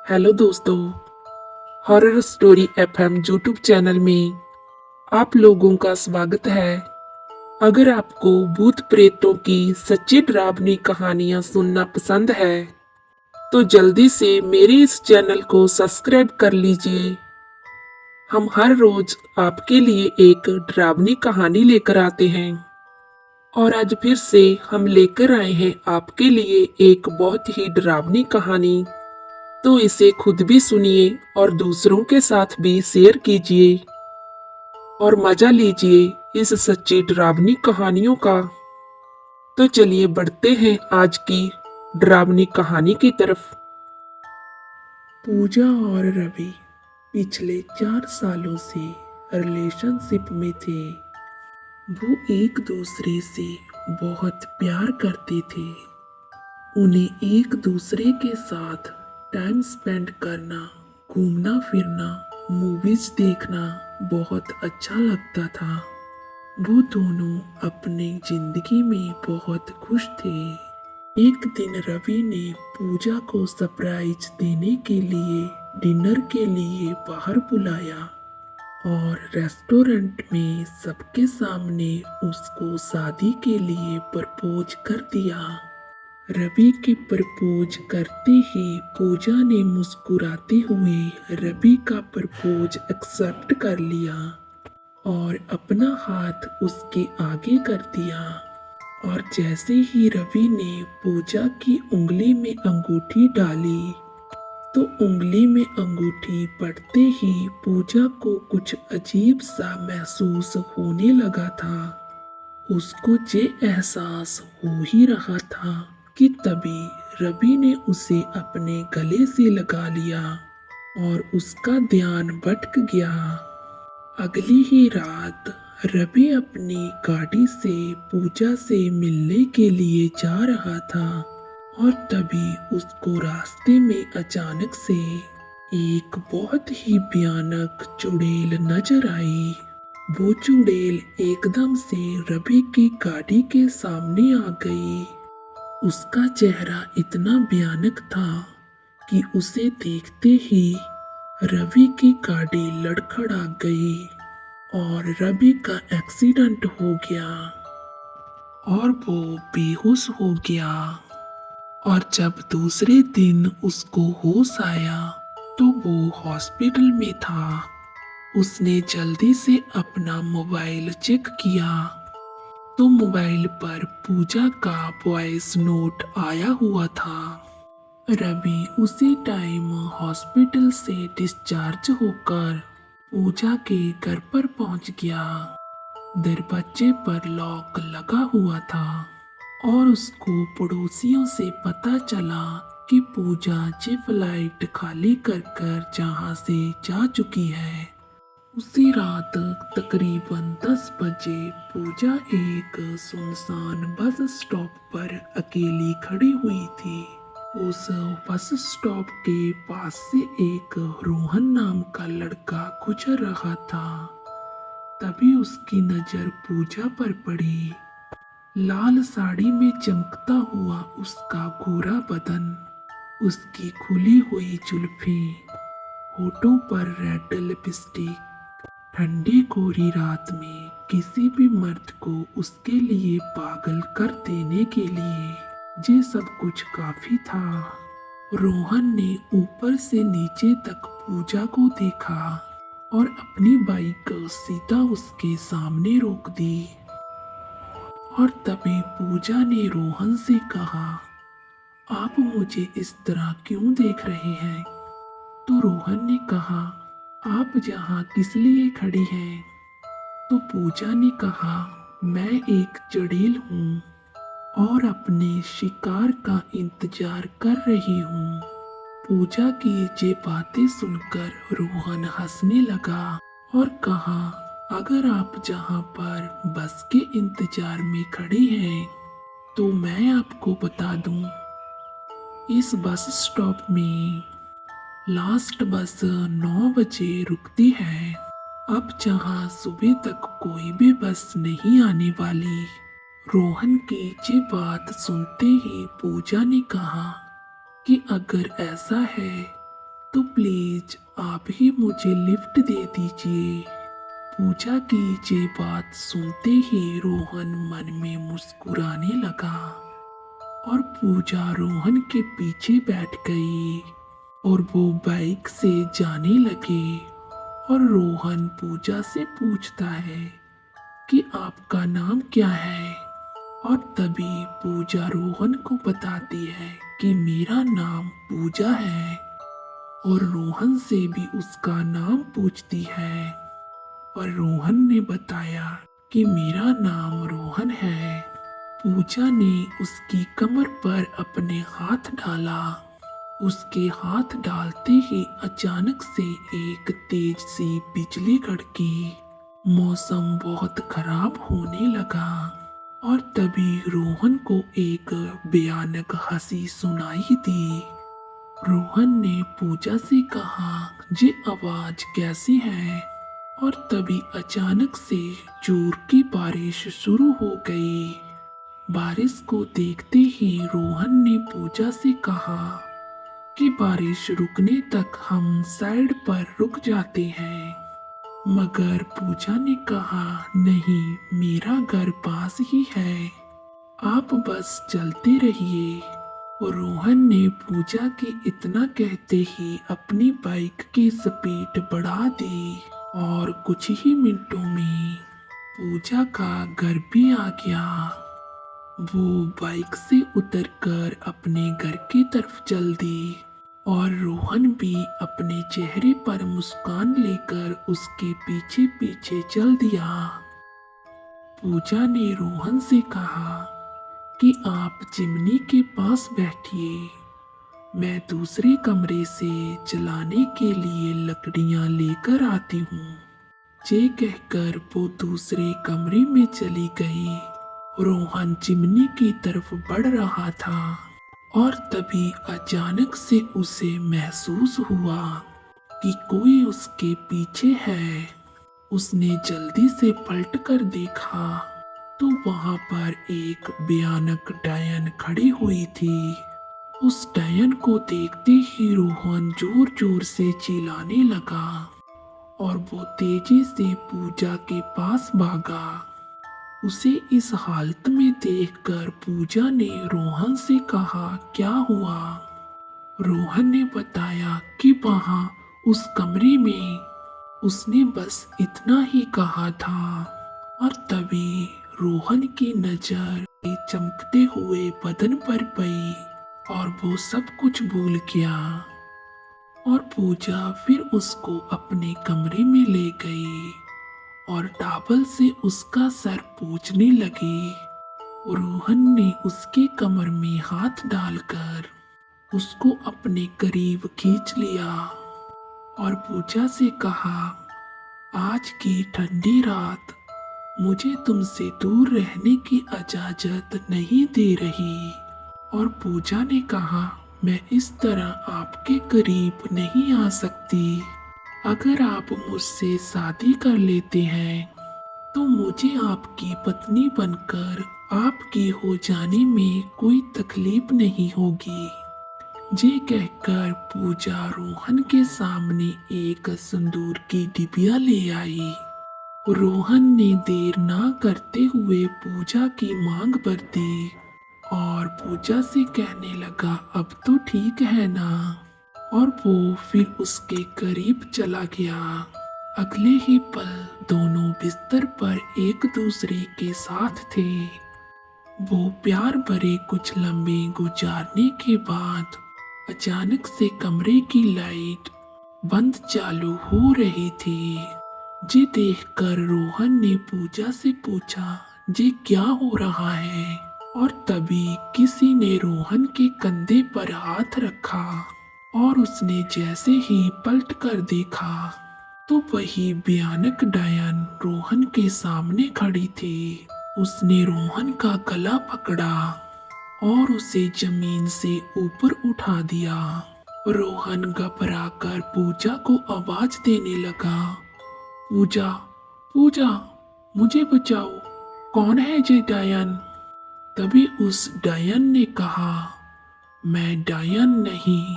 Hello दोस्तों, horror story FM YouTube channel में आप लोगों का स्वागत है। अगर आपको भूत प्रेतों की सच्ची डरावनी कहानियां सुनना पसंद है तो जल्दी से मेरे इस चैनल को सब्सक्राइब कर लीजिए। हम हर रोज आपके लिए एक डरावनी कहानी लेकर आते हैं और आज फिर से हम लेकर आए हैं आपके लिए एक बहुत ही डरावनी कहानी। तो इसे खुद भी सुनिए और दूसरों के साथ भी शेयर कीजिए और मजा लीजिए इस सच्ची डरावनी कहानियों का। तो चलिए बढ़ते हैं आज की डरावनी कहानी की तरफ। पूजा और रवि पिछले 4 सालों से रिलेशनशिप में थे। वो एक दूसरे से बहुत प्यार करते थे। उन्हें एक दूसरे के साथ टाइम स्पेंड करना, घूमना फिरना, मूवीज देखना बहुत अच्छा लगता था। वो दोनों अपनी जिंदगी में बहुत खुश थे। एक दिन रवि ने पूजा को सरप्राइज देने के लिए डिनर के लिए बाहर बुलाया और रेस्टोरेंट में सबके सामने उसको शादी के लिए प्रपोज कर दिया। रवि के प्रपोज करते ही पूजा ने मुस्कुराते हुए रवि का प्रपोज एक्सेप्ट कर लिया और अपना हाथ उसके आगे कर दिया। और जैसे ही रवि ने पूजा की उंगली में अंगूठी डाली तो उंगली में अंगूठी पड़ते ही पूजा को कुछ अजीब सा महसूस होने लगा था। उसको ये एहसास हो ही रहा था कि तभी रवि ने उसे अपने गले से लगा लिया और उसका ध्यान भटक गया। अगली ही रात रवि अपनी गाड़ी से पूजा से मिलने के लिए जा रहा था और तभी उसको रास्ते में अचानक से एक बहुत ही भयानक चुड़ैल नजर आई। वो चुड़ैल एकदम से रवि की गाड़ी के सामने आ गई। उसका चेहरा इतना भयानक था कि उसे देखते ही रवि की गाड़ी लड़खड़ा गई और रवि का एक्सीडेंट हो गया और वो बेहोश हो गया। और जब दूसरे दिन उसको होश आया तो वो हॉस्पिटल में था। उसने जल्दी से अपना मोबाइल चेक किया तो मोबाइल पर पूजा का वॉइस नोट आया हुआ था। रवि उसी टाइम हॉस्पिटल से डिस्चार्ज होकर पूजा के घर पर पहुंच गया। दरवाजे पर लॉक लगा हुआ था और उसको पड़ोसियों से पता चला कि पूजा ये फ्लाइट खाली कर कर जहां से जा चुकी है। उसी रात तकरीबन 10 बजे पूजा एक सुनसान बस स्टॉप पर अकेली खड़ी हुई थी। उस बस स्टॉप के पास से एक रोहन नाम का लड़का गुजर रहा था। तभी उसकी नजर पूजा पर पड़ी। लाल साड़ी में चमकता हुआ उसका गोरा बदन, उसकी खुली हुई जुल्फें, होठों पर रेड लिपस्टिक। ठंडी कोरी रात में किसी भी मर्द को उसके लिए पागल कर देने के लिए ये सब कुछ काफी था। रोहन ने ऊपर से नीचे तक पूजा को देखा और अपनी बाइक सीधा उसके सामने रोक दी। और तभी पूजा ने रोहन से कहा, आप मुझे इस तरह क्यों देख रहे हैं? तो रोहन ने कहा, आप यहाँ किस लिए खड़ी हैं? तो पूजा ने कहा, मैं एक चुड़ैल हूँ और अपने शिकार का इंतजार कर रही हूँ। पूजा की ये बातें सुनकर रोहन हंसने लगा और कहा, अगर आप जहाँ पर बस के इंतजार में खड़ी हैं तो मैं आपको बता दूं, इस बस स्टॉप में लास्ट बस 9 बजे रुकती है। अब जहाँ सुबह तक कोई भी बस नहीं आने वाली। रोहन की ये बात सुनते ही पूजा ने कहा कि अगर ऐसा है तो प्लीज आप ही मुझे लिफ्ट दे दीजिए। पूजा की ये बात सुनते ही रोहन मन में मुस्कुराने लगा और पूजा रोहन के पीछे बैठ गई और वो बाइक से जाने लगे। और रोहन पूजा से पूछता है कि आपका नाम क्या है। और तभी पूजा रोहन को बताती है कि मेरा नाम पूजा है। और रोहन से भी उसका नाम पूछती है और रोहन ने बताया कि मेरा नाम रोहन है। पूजा ने उसकी कमर पर अपने हाथ डाला। उसके हाथ डालते ही अचानक से एक तेज सी बिजली कड़की। मौसम बहुत खराब होने लगा और तभी रोहन को एक भयानक हंसी सुनाई दी। रोहन ने पूजा से कहा, ये आवाज कैसी है? और तभी अचानक से जोर की बारिश शुरू हो गई। बारिश को देखते ही रोहन ने पूजा से कहा कि बारिश रुकने तक हम साइड पर रुक जाते हैं। मगर पूजा ने कहा, नहीं, मेरा घर पास ही है, आप बस चलते रहिए। और रोहन ने पूजा के इतना कहते ही अपनी बाइक की स्पीड बढ़ा दी और कुछ ही मिनटों में पूजा का घर भी आ गया। वो बाइक से उतरकर अपने घर की तरफ चल दी और रोहन भी अपने चेहरे पर मुस्कान लेकर उसके पीछे पीछे चल दिया। पूजा ने रोहन से कहा कि आप चिमनी के पास बैठिए, मैं दूसरे कमरे से जलाने के लिए लकड़ियां लेकर आती हूँ। ये कहकर वो दूसरे कमरे में चली गई। रोहन चिमनी की तरफ बढ़ रहा था और तभी अचानक से उसे महसूस हुआ कि कोई उसके पीछे है। उसने जल्दी से पलट कर देखा तो वहां पर एक भयानक डायन खड़ी हुई थी। उस डायन को देखते ही रोहन जोर जोर से चिल्लाने लगा और वो तेजी से पूजा के पास भागा। उसे इस हालत में देखकर पूजा ने रोहन से कहा, क्या हुआ? रोहन ने बताया कि वहां उस कमरे में उसने बस इतना ही कहा था। और तभी रोहन की नजर चमकते हुए बदन पर पड़ी और वो सब कुछ भूल गया। और पूजा फिर उसको अपने कमरे में ले गई और टावल से उसका सर पोंछने लगी। रोहन ने उसके कमर में हाथ डालकर उसको अपने करीब खींच लिया और पूजा से कहा, आज की ठंडी रात मुझे तुमसे दूर रहने की इजाजत नहीं दे रही। और पूजा ने कहा, मैं इस तरह आपके करीब नहीं आ सकती। अगर आप मुझसे शादी कर लेते हैं तो मुझे आपकी पत्नी बनकर आपकी हो जाने में कोई तकलीफ नहीं होगी। ये कहकर पूजा रोहन के सामने एक सिंदूर की डिबिया ले आई। रोहन ने देर ना करते हुए पूजा की मांग भर दी और पूजा से कहने लगा, अब तो ठीक है ना? और वो फिर उसके करीब चला गया। अगले ही पल दोनों बिस्तर पर एक दूसरे के साथ थे। वो प्यार भरे कुछ लम्हे गुजारने के बाद अचानक से कमरे की लाइट बंद चालू हो रही थी। ये देखकर रोहन ने पूजा से पूछा, ये क्या हो रहा है? और तभी किसी ने रोहन के कंधे पर हाथ रखा और उसने जैसे ही पलट कर देखा तो वही भयानक डायन रोहन के सामने खड़ी थी। उसने रोहन का गला पकड़ा और उसे जमीन से ऊपर उठा दिया। रोहन घबराकर पूजा को आवाज देने लगा, पूजा, पूजा, मुझे बचाओ, कौन है ये डायन? तभी उस डायन ने कहा, मैं डायन नहीं,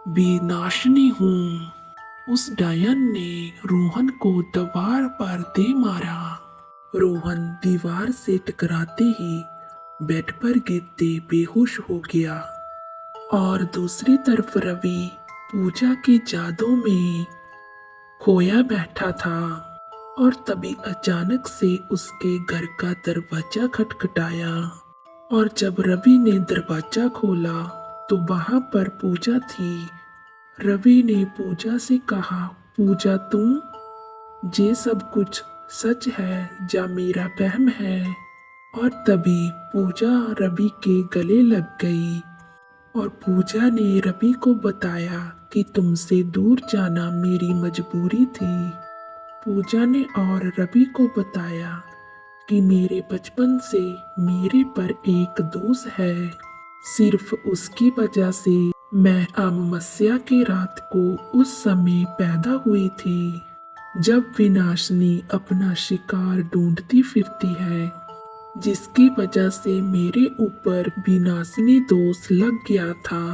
विनाशिनी हूँ। उस डायन ने रोहन को दीवार पर दे मारा। रोहन दीवार से टकराते ही बेड पर गिरते बेहोश हो गया और दूसरी तरफ रवि पूजा के जादू में खोया बैठा था। और तभी अचानक से उसके घर का दरवाजा खटखटाया और जब रवि ने दरवाजा खोला तो वहां पर पूजा थी। रवि ने पूजा से कहा, पूजा तुम, ये सब कुछ सच है या मेरा वहम है? और तभी पूजा रवि के गले लग गई और पूजा ने रवि को बताया कि तुमसे दूर जाना मेरी मजबूरी थी। पूजा ने और रवि को बताया कि मेरे बचपन से मेरे पर एक दोष है, सिर्फ उसकी वजह से मैं अमावस्या की रात को उस समय पैदा हुई थी जब विनाशिनी अपना शिकार ढूंढती फिरती है, जिसकी वजह से मेरे ऊपर विनाशिनी दोष लग गया था।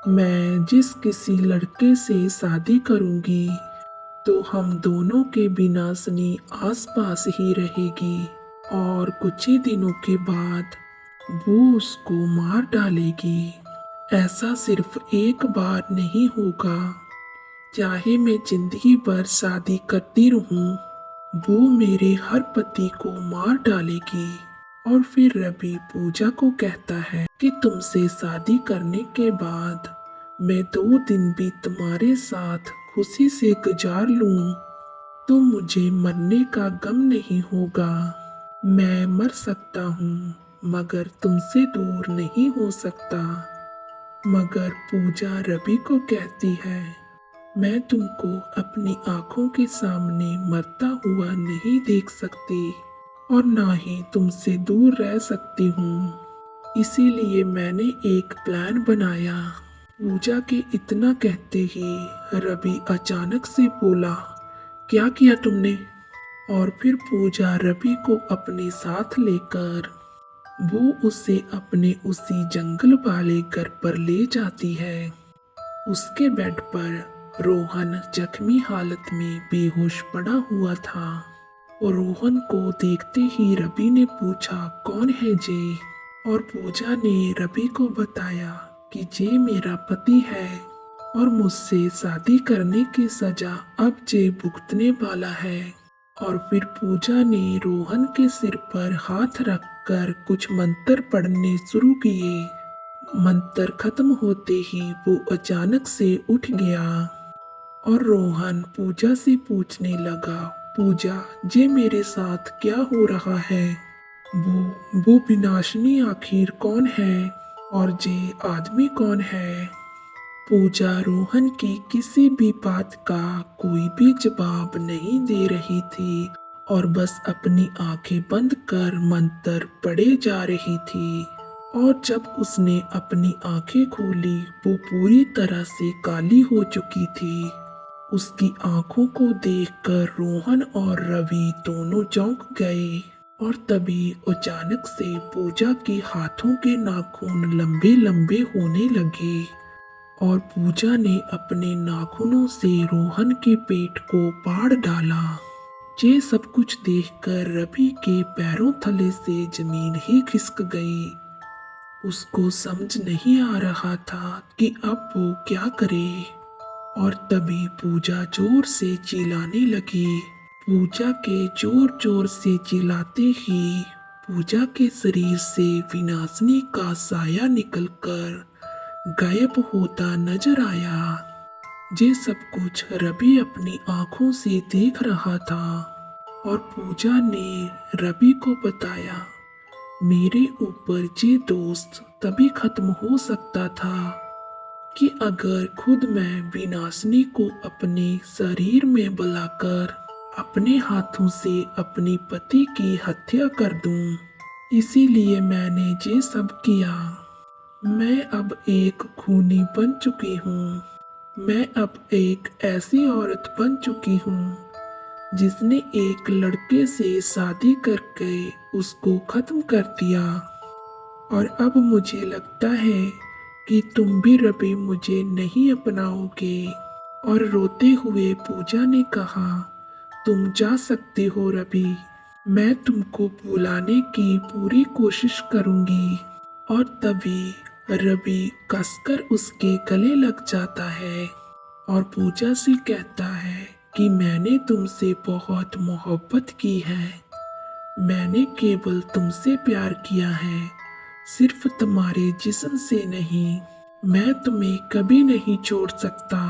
मैं जिस किसी लड़के से शादी करूंगी तो हम दोनों के विनाशिनी आसपास ही रहेगी और कुछ ही दिनों के बाद वो उसको मार डालेगी। ऐसा सिर्फ एक बार नहीं होगा, चाहे मैं जिंदगी भर शादी करती रहूं, वो मेरे हर पति को मार डालेगी। और फिर रवि पूजा को कहता है कि तुमसे शादी करने के बाद मैं 2 दिन भी तुम्हारे साथ खुशी से गुजार लूं तो मुझे मरने का गम नहीं होगा। मैं मर सकता हूँ मगर तुमसे दूर नहीं हो सकता। मगर पूजा रवि को कहती है, मैं तुमको अपनी आंखों के सामने मरता हुआ नहीं देख सकती और ना ही तुमसे दूर रह सकती हूँ, इसीलिए मैंने एक प्लान बनाया। पूजा के इतना कहते ही रवि अचानक से बोला, क्या किया तुमने? और फिर पूजा रवि को अपने साथ लेकर वो उसे अपने उसी जंगल वाले घर पर ले जाती है। उसके बेड पर रोहन जख्मी हालत में बेहोश पड़ा हुआ था और रोहन को देखते ही रवि ने पूछा, कौन है जे? और पूजा ने रवि को बताया कि जे मेरा पति है और मुझसे शादी करने की सजा अब जे भुगतने वाला है। और फिर पूजा ने रोहन के सिर पर हाथ रखकर कुछ मंत्र पढ़ने शुरू किए। मंत्र खत्म होते ही वो अचानक से उठ गया और रोहन पूजा से पूछने लगा, पूजा ये मेरे साथ क्या हो रहा है? वो विनाशिनी आखिर कौन है और ये आदमी कौन है? पूजा रोहन की किसी भी बात का कोई भी जवाब नहीं दे रही थी और बस अपनी आंखें बंद कर मंत्र पढ़े जा रही थी। और जब उसने अपनी आंखें खोली वो पूरी तरह से काली हो चुकी थी। उसकी आंखों को देखकर रोहन और रवि दोनों चौंक गए और तभी अचानक से पूजा के हाथों के नाखून लंबे लंबे होने लगे और पूजा ने अपने नाखूनों से रोहन के पेट को फाड़ डाला। ये सब कुछ देखकर रवि के पैरों तले से जमीन ही खिसक गई। उसको समझ नहीं आ रहा था कि अब वो क्या करे। और तभी पूजा जोर से चिल्लाने लगी। पूजा के जोर जोर से चिल्लाते ही पूजा के शरीर से विनाशिनी का साया निकलकर गायब होता नजर आया। ये सब कुछ रवि अपनी आंखों से देख रहा था और पूजा ने रवि को बताया, मेरे ऊपर ये दोस्त तभी खत्म हो सकता था कि अगर खुद मैं विनाशिनी को अपने शरीर में बुलाकर अपने हाथों से अपनी पति की हत्या कर दूं। इसीलिए मैंने ये सब किया। मैं अब एक खूनी बन चुकी हूँ। मैं अब एक ऐसी औरत बन चुकी हूँ जिसने एक लड़के से शादी करके उसको खत्म कर दिया। और अब मुझे लगता है कि तुम भी रवि मुझे नहीं अपनाओगे। और रोते हुए पूजा ने कहा, तुम जा सकते हो रवि, मैं तुमको बुलाने की पूरी कोशिश करूंगी। और तभी रवि कसकर उसके गले लग जाता है और पूजा से कहता है कि मैंने तुमसे बहुत मोहब्बत की है, मैंने केवल तुमसे प्यार किया है, सिर्फ तुम्हारे जिस्म से नहीं। मैं तुम्हें कभी नहीं छोड़ सकता,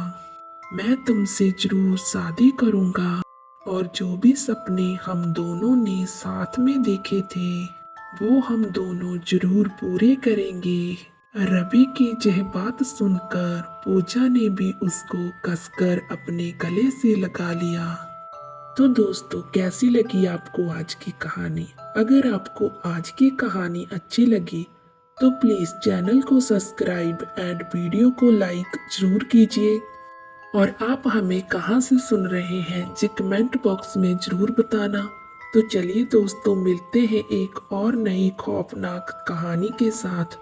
मैं तुमसे जरूर शादी करूंगा और जो भी सपने हम दोनों ने साथ में देखे थे वो हम दोनों जरूर पूरे करेंगे। रवि की यह बात सुनकर पूजा ने भी उसको कसकर अपने गले से लगा लिया। तो दोस्तों, कैसी लगी आपको आज की कहानी? अगर आपको आज की कहानी अच्छी लगी तो प्लीज़ चैनल को सब्सक्राइब एंड वीडियो को लाइक जरूर कीजिए। और आप हमें कहाँ से सुन रहे हैं जी कमेंट बॉक्स में जरूर बताना। तो चलिए दोस्तों, मिलते हैं एक और नई खौफनाक कहानी के साथ।